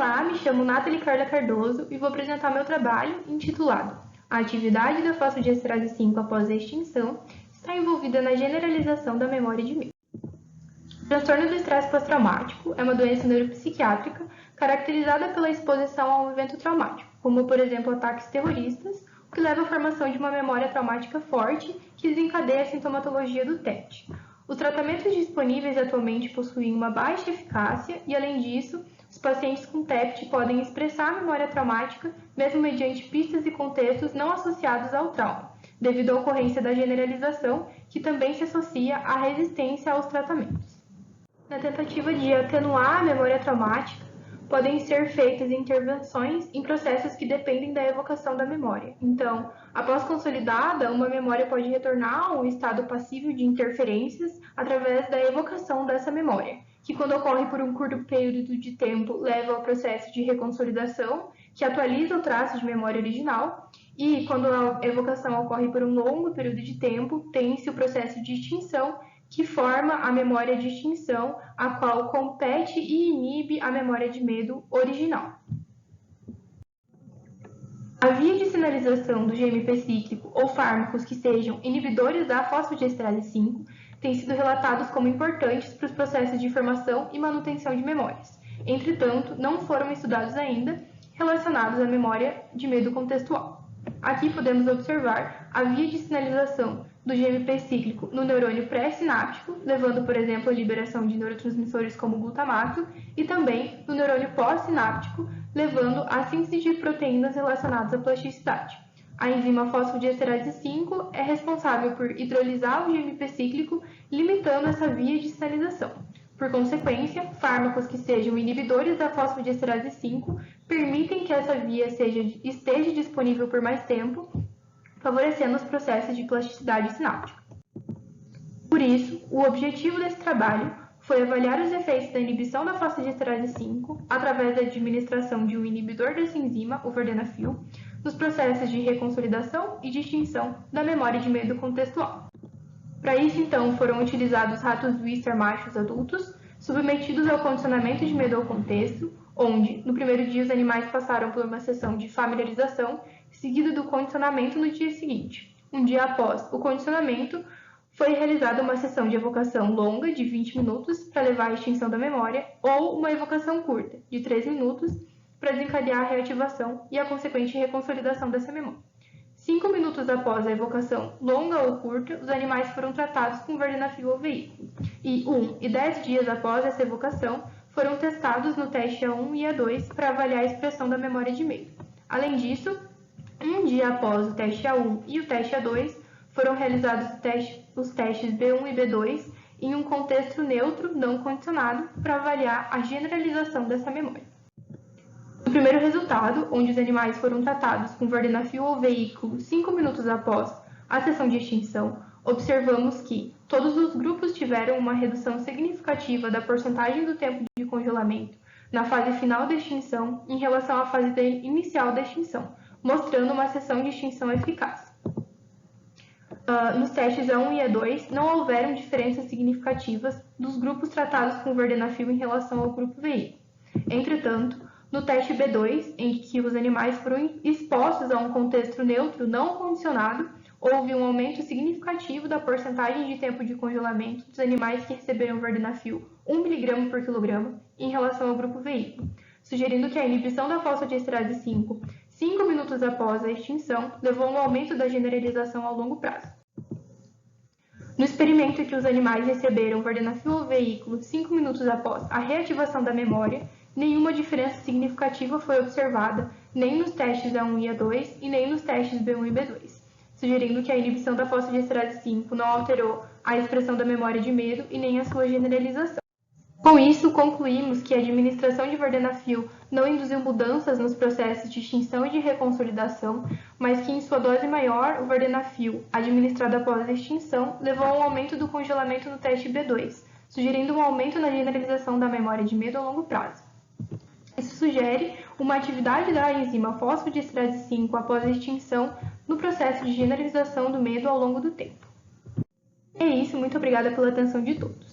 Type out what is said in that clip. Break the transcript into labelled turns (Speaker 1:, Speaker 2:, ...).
Speaker 1: Olá, me chamo Nathalie Carla Cardoso e vou apresentar meu trabalho intitulado A atividade da fosfodiesterase 5 após a extinção está envolvida na generalização da memória de medo. O transtorno do estresse pós-traumático é uma doença neuropsiquiátrica caracterizada pela exposição a um evento traumático, como, por exemplo, ataques terroristas, o que leva à formação de uma memória traumática forte que desencadeia a sintomatologia do TET. Os tratamentos disponíveis atualmente possuem uma baixa eficácia e, além disso, os pacientes com TEPT podem expressar a memória traumática mesmo mediante pistas e contextos não associados ao trauma, devido à ocorrência da generalização, que também se associa à resistência aos tratamentos. Na tentativa de atenuar a memória traumática, podem ser feitas intervenções em processos que dependem da evocação da memória. Então, após consolidada, uma memória pode retornar a um estado passível de interferências através da evocação dessa memória, que quando ocorre por um curto período de tempo leva ao processo de reconsolidação, que atualiza o traço de memória original, e quando a evocação ocorre por um longo período de tempo, tem-se o processo de extinção, que forma a memória de extinção, a qual compete e inibe a memória de medo original. A via de sinalização do GMP cíclico ou fármacos que sejam inibidores da fosfodiesterase 5 têm sido relatados como importantes para os processos de formação e manutenção de memórias. Entretanto, não foram estudados ainda relacionados à memória de medo contextual. Aqui podemos observar a via de sinalização do GMP cíclico no neurônio pré-sináptico, levando, por exemplo, à liberação de neurotransmissores como glutamato, e também no neurônio pós-sináptico, levando à síntese de proteínas relacionadas à plasticidade. A enzima fosfodiesterase 5 é responsável por hidrolisar o GMP cíclico, limitando essa via de sinalização. Por consequência, fármacos que sejam inibidores da fosfodiesterase 5 permitem que essa via esteja disponível por mais tempo, favorecendo os processos de plasticidade sináptica. Por isso, o objetivo desse trabalho foi avaliar os efeitos da inibição da fosfodiesterase 5 através da administração de um inibidor dessa enzima, o vardenafil, nos processos de reconsolidação e de extinção da memória de medo contextual. Para isso, então, foram utilizados ratos Wistar machos adultos, submetidos ao condicionamento de medo ao contexto, onde, no primeiro dia, os animais passaram por uma sessão de familiarização, seguida do condicionamento no dia seguinte. Um dia após o condicionamento, foi realizada uma sessão de evocação longa, de 20 minutos, para levar à extinção da memória, ou uma evocação curta, de 3 minutos, para desencadear a reativação e a consequente reconsolidação dessa memória. 5 minutos após a evocação longa ou curta, os animais foram tratados com vardenafil ou veículo. E 1 e 10 dias após essa evocação, foram testados no teste A1 e A2 para avaliar a expressão da memória de medo. Além disso, um dia após o teste A1 e o teste A2, foram realizados os testes B1 e B2 em um contexto neutro não condicionado para avaliar a generalização dessa memória. No primeiro resultado, onde os animais foram tratados com vardenafil ou veículo 5 minutos após a sessão de extinção, observamos que todos os grupos tiveram uma redução significativa da porcentagem do tempo de congelamento na fase final da extinção em relação à fase inicial da extinção, mostrando uma sessão de extinção eficaz. Nos testes A1 e A2, não houveram diferenças significativas dos grupos tratados com vardenafil em relação ao grupo veículo. Entretanto, no teste B2, em que os animais foram expostos a um contexto neutro não condicionado, houve um aumento significativo da porcentagem de tempo de congelamento dos animais que receberam vardenafil 1 mg por quilograma em relação ao grupo veículo, sugerindo que a inibição da fosfodiesterase 5 5 minutos após a extinção levou a um aumento da generalização ao longo prazo. No experimento em que os animais receberam vardenafil ou veículo 5 minutos após a reativação da memória, nenhuma diferença significativa foi observada nem nos testes A1 e A2 e nem nos testes B1 e B2, sugerindo que a inibição da fosfodiesterase 5 não alterou a expressão da memória de medo e nem a sua generalização. Com isso, concluímos que a administração de vardenafil não induziu mudanças nos processos de extinção e de reconsolidação, mas que em sua dose maior, o vardenafil, administrado após a extinção, levou a um aumento do congelamento no teste B2, sugerindo um aumento na generalização da memória de medo a longo prazo. Isso sugere uma atividade da enzima fosfodiesterase 5 após a extinção no processo de generalização do medo ao longo do tempo. É isso, muito obrigada pela atenção de todos.